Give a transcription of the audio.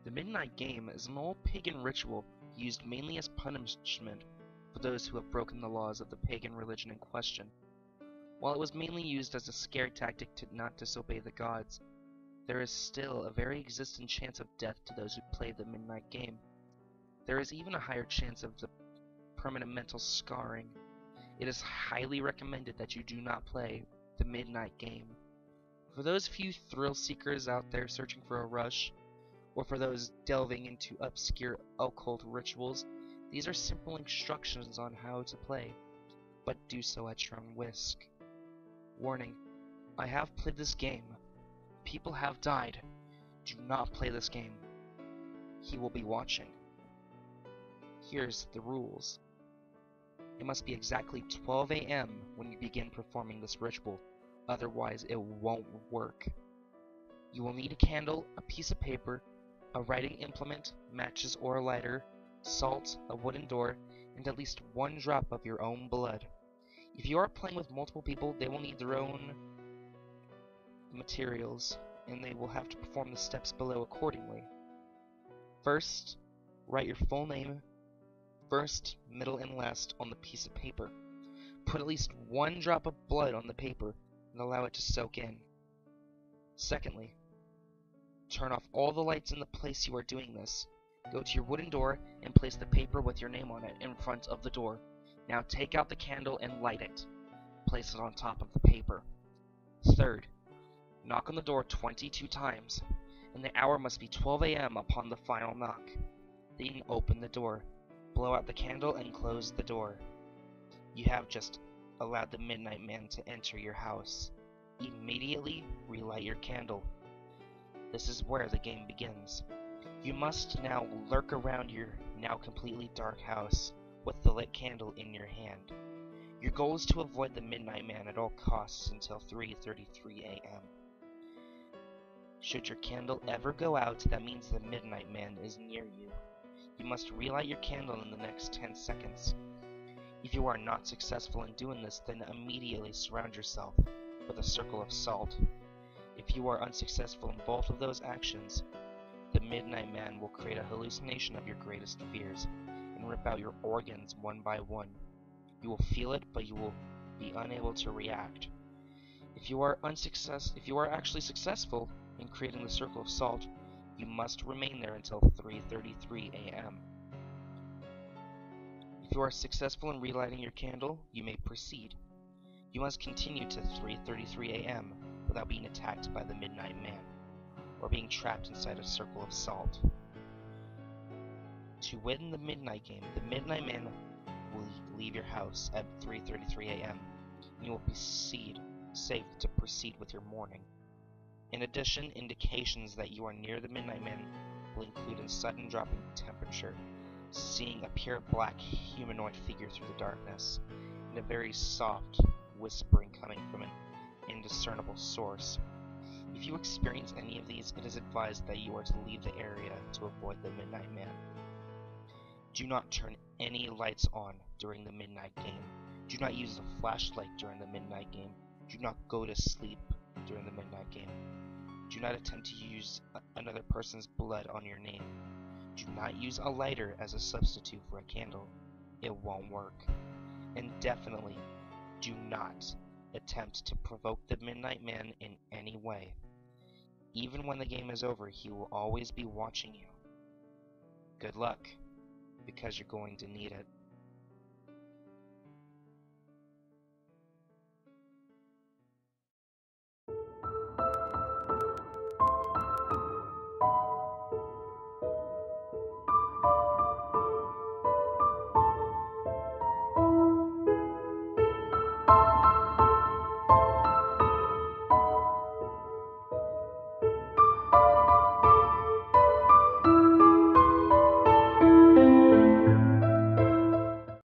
The Midnight Game is an old pagan ritual used mainly as punishment for those who have broken the laws of the pagan religion in question. While it was mainly used as a scare tactic to not disobey the gods, there is still a very existent chance of death to those who play the Midnight Game. There is even a higher chance of the permanent mental scarring. It is highly recommended that you do not play the Midnight Game. For those few thrill seekers out there searching for a rush, or for those delving into obscure occult rituals, these are simple instructions on how to play, but do so at your own risk. Warning: I have played this game. People have died. Do not play this game. He will be watching. Here's the rules. It must be exactly 12 a.m. when you begin performing this ritual, otherwise it won't work. You will need a candle, a piece of paper, a writing implement, matches or a lighter, salt, a wooden door, and at least one drop of your own blood. If you are playing with multiple people, they will need their own materials, and they will have to perform the steps below accordingly. First, write your full name, first, middle, and last on the piece of paper. Put at least one drop of blood on the paper and allow it to soak in. Secondly, turn off all the lights in the place you are doing this. Go to your wooden door and place the paper with your name on it in front of the door. Now take out the candle and light it. Place it on top of the paper. Third, knock on the door 22 times, and the hour must be 12 a.m. upon the final knock. Then open the door, blow out the candle, and close the door. You have just allowed the Midnight Man to enter your house. Immediately relight your candle. This is where the game begins. You must now lurk around your now completely dark house with the lit candle in your hand. Your goal is to avoid the Midnight Man at all costs until 3:33 a.m. Should your candle ever go out, that means the Midnight Man is near you. You must relight your candle in the next 10 seconds. If you are not successful in doing this, then immediately surround yourself with a circle of salt. If you are unsuccessful in both of those actions, the Midnight Man will create a hallucination of your greatest fears and rip out your organs one by one. You will feel it, but you will be unable to react. If you are actually successful in creating the circle of salt, you must remain there until 3:33 a.m. If you are successful in relighting your candle, you may proceed. You must continue to 3:33 a.m. without being attacked by the Midnight Man, or being trapped inside a circle of salt. To win the Midnight Game, the Midnight Man will leave your house at 3:33 a.m. and you will be safe to proceed with your morning. In addition, indications that you are near the Midnight Man will include a sudden drop in temperature, seeing a pure black humanoid figure through the darkness, and a very soft whispering coming from an indiscernible source. If you experience any of these, it is advised that you are to leave the area to avoid the Midnight Man. Do not turn any lights on during the Midnight Game. Do not use a flashlight during the Midnight Game. Do not go to sleep during the Midnight Game. Do not attempt to use another person's blood on your name. Do not use a lighter as a substitute for a candle. It won't work. And definitely do not attempt to provoke the Midnight Man in any way. Even when the game is over, he will always be watching you. Good luck, because you're going to need it.